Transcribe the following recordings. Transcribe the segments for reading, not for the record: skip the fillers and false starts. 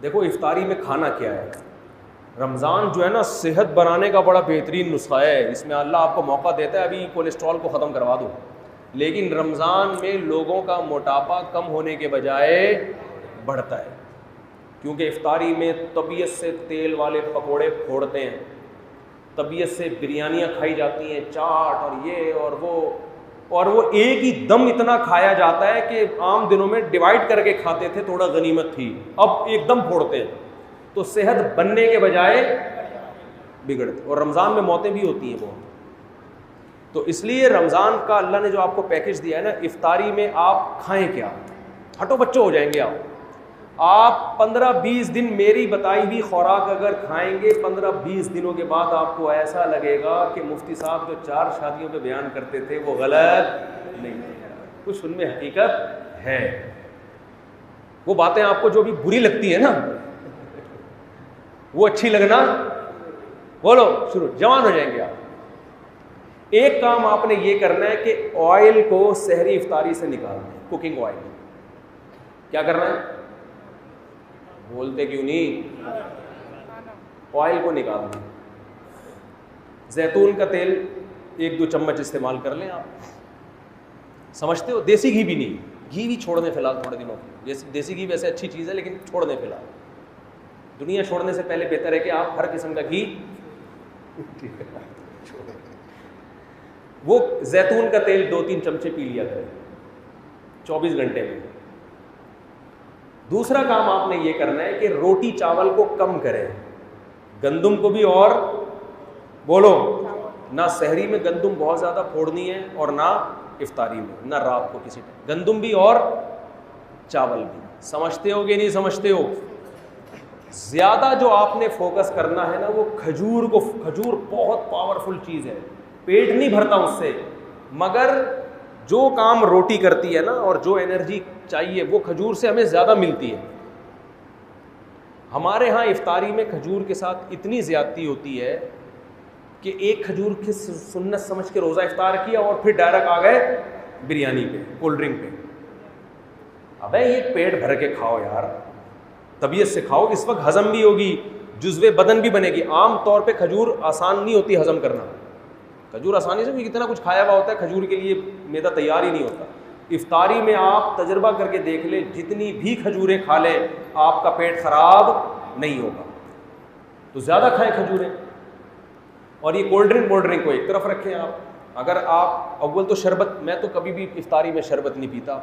देखो इफ्तारी में खाना क्या है। रमज़ान जो है ना सेहत बनाने का बड़ा बेहतरीन नुस्खा है। इसमें अल्लाह आपको मौका देता है अभी कोलेस्ट्रॉल को ख़त्म करवा दो, लेकिन रमज़ान में लोगों का मोटापा कम होने के बजाय बढ़ता है, क्योंकि इफ्तारी में तबीयत से तेल वाले पकोड़े फोड़ते हैं, तबीयत से बिरयानियाँ खाई जाती हैं, चाट और ये और वो एक ही दम इतना खाया जाता है कि आम दिनों में डिवाइड करके खाते थे, थोड़ा गनीमत थी, अब एकदम फोड़ते हैं। तो सेहत बनने के बजाय बिगड़ते, और रमज़ान में मौतें भी होती हैं बहुत। तो इसलिए रमज़ान का अल्लाह ने जो आपको पैकेज दिया है ना, इफ्तारी में आप खाएं क्या, हटो बच्चों हो जाएंगे आप 15-20 दिन मेरी बताई हुई खुराक अगर खाएंगे, 15-20 दिनों के बाद आपको ऐसा लगेगा कि मुफ्ती साहब जो 4 शादियों पे बयान करते थे वो गलत नहीं है, कुछ उनमें हकीकत है। वो बातें आपको जो भी बुरी लगती है ना, वो अच्छी लगना, बोलो शुरू, जवान हो जाएंगे आप। एक काम आपने ये करना है कि ऑयल को सहरी इफ्तारी से निकालना है, कुकिंग ऑयल। क्या करना है, बोलते क्यों नहीं, ऑयल को निकालना है। जैतून का तेल 1-2 चम्मच इस्तेमाल कर लें आप, समझते हो। देसी घी भी नहीं, घी भी छोड़ दें फिलहाल थोड़े दिनों, जैसे देसी घी वैसे अच्छी चीज़ है लेकिन छोड़ दें फिलहाल। दुनिया छोड़ने से पहले बेहतर है कि आप हर किस्म का घी वो जैतून का तेल 2-3 चमचे पी लिया करें 24 घंटे में। दूसरा काम आपने ये करना है कि रोटी चावल को कम करें, गंदुम को भी, और बोलो ना सहरी में गंदुम बहुत ज़्यादा फोड़नी है और ना इफ्तारी में, ना रात को किसी टाइम, गंदुम भी और चावल भी। समझते हो कि नहीं समझते हो। ज़्यादा जो आपने फोकस करना है ना वो खजूर को, खजूर बहुत पावरफुल चीज़ है, पेट नहीं भरता उससे, मगर जो काम रोटी करती है ना और जो एनर्जी चाहिए वो खजूर से हमें ज़्यादा मिलती है। हमारे यहाँ इफ्तारी में खजूर के साथ इतनी ज़्यादती होती है कि एक खजूर की सुन्नत समझ के रोज़ा इफ्तार किया और फिर डायरेक्ट आ गए बिरयानी पे, कोल्ड ड्रिंक पे। अबे ये पेट भर के खाओ यार, तबीयत से खाओ, इस वक्त हजम भी होगी, जुज़्वे बदन भी बनेगी। आम तौर पे खजूर आसान नहीं होती हजम करना, खजूर आसानी से, कितना कुछ खाया हुआ होता है, खजूर के लिए मैदा तैयार ही नहीं होता। इफ्तारी में आप तजर्बा करके देख लें, जितनी भी खजूरें खा लें आपका पेट ख़राब नहीं होगा, तो ज़्यादा खाएं खजूरें। और ये कोल्ड ड्रिंक को एक तरफ रखें आप। अगर आप अव्वल तो शरबत, मैं तो कभी भी इफ्तारी में शरबत नहीं पीता,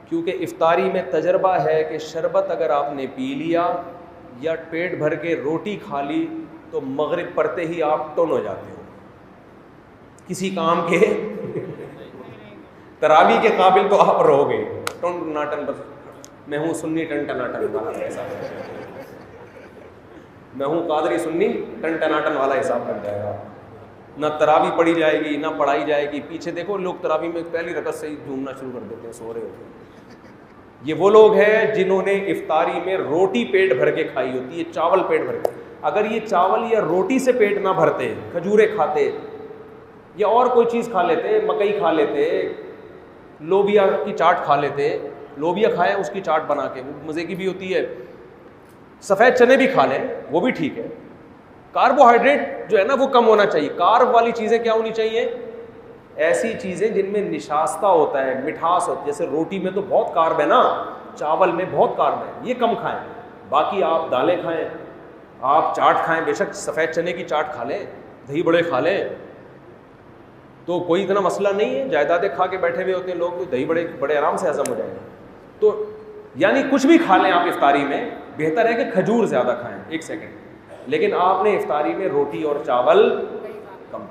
क्योंकि इफ्तारी में तजर्बा है कि शरबत अगर आपने पी लिया या पेट भर के रोटी खा ली तो मगरिब पड़ते ही आप टन हो जाते हो, किसी काम के तरावी के काबिल तो आप रहोगे, टन टनाटन। बस मैं हूँ सुन्नी टन टनाटन वाला हिसाब, मैं हूँ कादरी सुन्नी टन टनाटन वाला हिसाब बन जाएगा। ना तरावी पढ़ी जाएगी ना पढ़ाई जाएगी। पीछे देखो लोग तरावी में पहली रकत से ही झूमना शुरू कर देते हैं, सो रहे होते हैं। ये वो लोग हैं जिन्होंने इफ्तारी में रोटी पेट भर के खाई होती है, चावल पेट भर के। अगर ये चावल या रोटी से पेट ना भरते, खजूरें खाते या और कोई चीज़ खा लेते, मकई खा लेते, लोबिया की चाट खा लेते, लोबिया खाएं उसकी चाट बना के, वो मज़े की भी होती है। सफ़ेद चने भी खा लें, वो भी ठीक है। कार्बोहाइड्रेट जो है ना वो कम होना चाहिए। कार्ब वाली चीज़ें क्या होनी चाहिए, ऐसी चीज़ें जिनमें निशास्ता होता है, मिठास होती है। जैसे रोटी में तो बहुत कार्ब है ना, चावल में बहुत कार्ब है, ये कम खाएं। बाकी आप दालें खाएं, आप चाट खाएं, बेशक सफ़ेद चने की चाट खा लें, दही बड़े खा लें, तो कोई इतना मसला नहीं है। जायदादें खा के बैठे हुए होते हैं लोग, तो दही बड़े बड़े आराम से हजम हो जाएंगे। तो यानी कुछ भी खा लें आप इफ्तारी में, बेहतर है कि खजूर ज़्यादा खाएँ। एक सेकेंड, लेकिन आपने इफ्तारी में रोटी और चावल कम,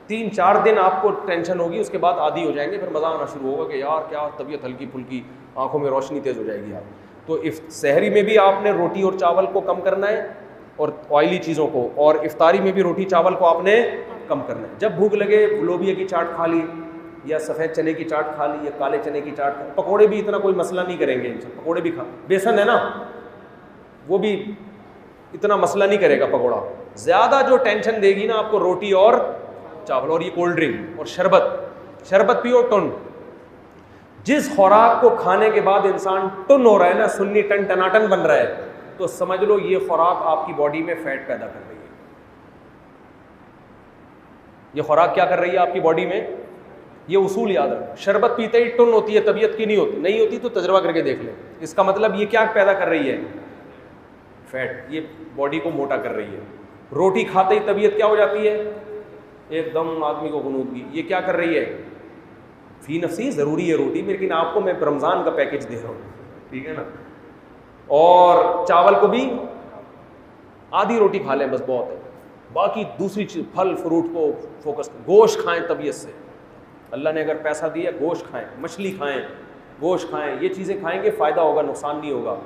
3-4 दिन आपको टेंशन होगी, उसके बाद आदी हो जाएंगे, फिर मज़ा आना शुरू होगा कि यार क्या तबीयत हल्की फुल्की, आंखों में रोशनी तेज़ हो जाएगी आप। तो सहरी में भी आपने रोटी और चावल को कम करना है और ऑयली चीज़ों को, और इफ्तारी में भी रोटी चावल को आपने कम करना है। जब भूख लगे लोबिया की चाट खा ली या सफ़ेद चने की चाट खा ली या काले चने की चाट खा, पकौड़े भी इतना कोई मसला नहीं करेंगे इनसे, पकौड़े भी खा, बेसन है ना वो भी इतना मसला नहीं करेगा पकौड़ा। ज़्यादा जो टेंशन देगी ना आपको रोटी और चावल और ये कोल्ड ड्रिंक और शरबत पियो टन। जिस खुराक को खाने के बाद इंसान टन हो रहा है ना, सुन्नी टन टनाटन बन रहा है, तो समझ लो ये खुराक आपकी बॉडी में फैट पैदा कर रही है। ये खुराक क्या कर रही है आपकी बॉडी में? ये उसूल याद रखो, शरबत पीते ही टुन होती है, तबीयत की नहीं होती, नहीं होती तो तजर्बा करके देख ले। इसका मतलब ये क्या पैदा कर रही है? फैट। ये बॉडी को मोटा कर रही है। रोटी खाते ही तबीयत क्या हो जाती है? एकदम आदमी को गुनूदगी। ये क्या कर रही है? फी नफसी ज़रूरी है रोटी, लेकिन आपको मैं रमज़ान का पैकेज दे रहा हूँ, ठीक है ना। और चावल को भी आधी रोटी खा लें बस, बहुत है। बाकी दूसरी चीज़, फल फ्रूट को फोकस करें। गोश्त खाएं तबीयत से, अल्लाह ने अगर पैसा दिया गोश्त खाएं, मछली खाएं, गोश्त खाएं, ये चीज़ें खाएंगे फ़ायदा होगा, नुकसान नहीं होगा।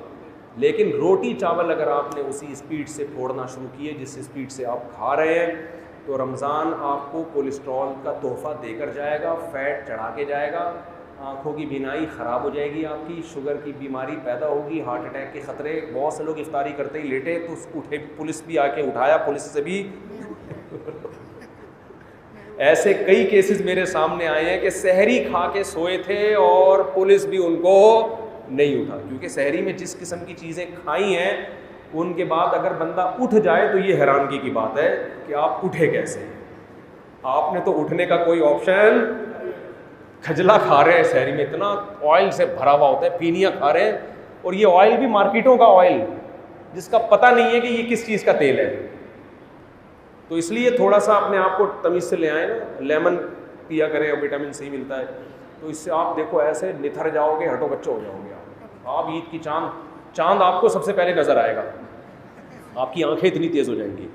लेकिन रोटी चावल अगर आपने उसी स्पीड से फोड़ना शुरू किए जिस स्पीड से आप खा रहे हैं, तो रमज़ान आपको कोलेस्ट्रॉल का तोहफ़ा देकर जाएगा, फैट चढ़ा के जाएगा, आँखों की बीनाई ख़राब हो जाएगी आपकी, शुगर की बीमारी पैदा होगी, हार्ट अटैक के ख़तरे। बहुत से लोग इफ्तारी करते ही लेटे तो उठे, पुलिस भी आके उठाया, पुलिस से भी ऐसे कई केसेस मेरे सामने आए हैं कि सहरी खा के सोए थे और पुलिस भी उनको नहीं उठा, क्योंकि सहरी में जिस किस्म की चीज़ें खाई हैं उनके बाद अगर बंदा उठ जाए तो ये हैरानगी की बात है कि आप उठे कैसे। आपने तो उठने का कोई ऑप्शन, खजला खा रहे हैं सहरी में, इतना ऑयल से भरा हुआ होता है, पीनिया खा रहे हैं, और ये ऑयल भी मार्केटों का ऑयल जिसका पता नहीं है कि ये किस चीज़ का तेल है। तो इसलिए थोड़ा सा अपने आप को तमीज़ से ले आए ना, लेमन पिया करें और विटामिन सी मिलता है, तो इससे आप देखो ऐसे निथर जाओगे, हटो बच्चो हो जाओगे आप ईद की चांद आपको सबसे पहले नज़र आएगा, आपकी आंखें इतनी तेज़ हो जाएंगी,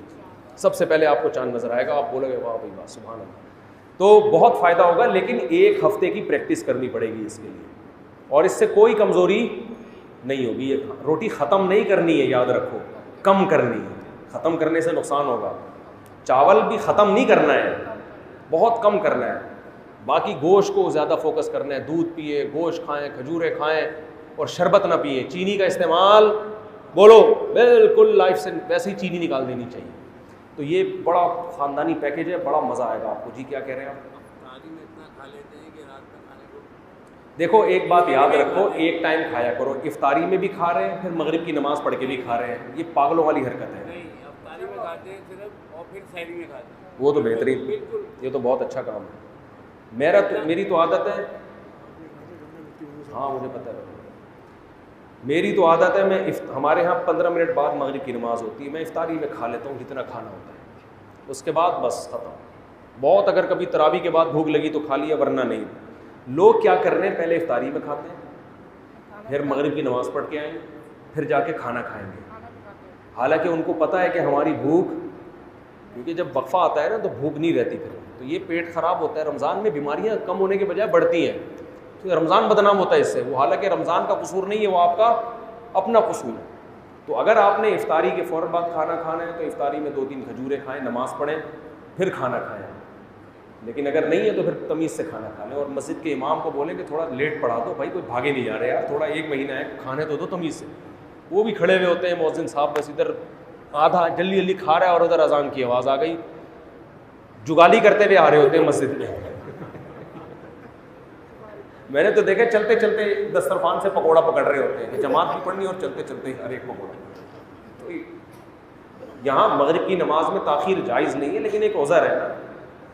सबसे पहले आपको चांद नज़र आएगा, आप बोलोगे वाह भाई वाह सुभान अल्लाह। तो बहुत फ़ायदा होगा, लेकिन एक हफ्ते की प्रैक्टिस करनी पड़ेगी इसके लिए, और इससे कोई कमज़ोरी नहीं होगी। ये रोटी ख़त्म नहीं करनी है, याद रखो, कम करनी है, ख़त्म करने से नुकसान होगा। चावल भी ख़त्म नहीं करना है, बहुत कम करना है। बाकी गोश्त को ज़्यादा फोकस करना है, दूध पिए, गोश्त खाएं, खजूरें खाएं और शरबत ना पिए। चीनी का इस्तेमाल बोलो बिल्कुल लाइफ से वैसे ही चीनी निकाल देनी चाहिए। तो ये बड़ा ख़ानदानी पैकेज है, बड़ा मज़ा आएगा आपको। जी क्या कह रहे हैं आप? देखो एक बात याद रखो, एक टाइम खाया करो, इफ्तारी में भी खा रहे हैं, फिर मगरिब की नमाज़ पढ़ के भी खा रहे हैं, ये पागलों वाली हरकत है। इफ्तारी में खाते हैं सिर्फ और फिर सहरी में खाते हैं, वो तो बेहतरीन, ये तो बहुत अच्छा काम है। मेरी तो आदत है, हाँ मुझे पता है, मेरी तो आदत है, मैं हमारे यहाँ 15 मिनट बाद मगरिब की नमाज़ होती है, मैं इफ्तारी में खा लेता हूँ जितना खाना होता है, उसके बाद बस ख़त्म। बहुत अगर कभी तरावी के बाद भूख लगी तो खा लिया, वरना नहीं। लोग क्या कर रहे हैं, पहले इफ्तारी में खाते हैं, फिर मगरिब की नमाज़ पढ़ के आएंगे, फिर जाके खाना खाएंगे। हालांकि उनको पता है कि हमारी भूख, क्योंकि जब वक्फा आता है ना तो भूख नहीं रहती फिर, तो ये पेट ख़राब होता है। रमज़ान में बीमारियां कम होने के बजाय बढ़ती हैं, तो रमज़ान बदनाम होता है इससे। वो हालांकि रमज़ान का कसूर नहीं है, वो आपका अपना कसूर है। तो अगर आपने इफ्तारी के फ़ौरन बाद खाना खाना है तो इफ्तारी में 2-3 खजूरें खाएँ, नमाज़ पढ़ें, फिर खाना खाएँ। लेकिन अगर नहीं है तो फिर तमीज़ से खाना खा लें, और मस्जिद के इमाम को बोलें कि थोड़ा लेट पढ़ा दो भाई, कोई भागे नहीं जा रहे यार, थोड़ा 1 महीना है, खाने तो दो तमीज़ से। वो भी खड़े हुए होते हैं मौज़िन साहब, बस इधर आधा जल्दी जल्दी खा रहा है और उधर अजान की आवाज़ आ गई, जुगाली करते हुए आ रहे होते हैं मस्जिद में। मैंने तो देखा चलते चलते दस्तरखान से पकौड़ा पकड़ रहे होते हैं कि जमात भी पढ़नी और चलते चलते हर एक पकौड़ा। तो यहाँ मगरिब की नमाज में ताख़ीर जायज़ नहीं है, लेकिन एक उज़र है ना,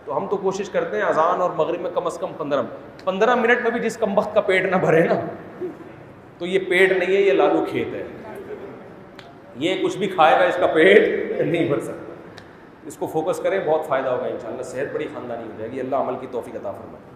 तो हम तो कोशिश करते हैं अजान और मगरिब में कम से कम 15 मिनट में भी जिस कम वक्त का पेट ना भरे ना, तो ये पेट नहीं है, ये लालू खेत है। ये कुछ भी खाएगा इसका पेट नहीं भर सकता। इसको फोकस करें, बहुत फ़ायदा होगा इंशाअल्लाह, सेहत बड़ी ख़ानदानी हो जाएगी। अल्लाह अमल की तौफ़ीक़ अता फरमाए।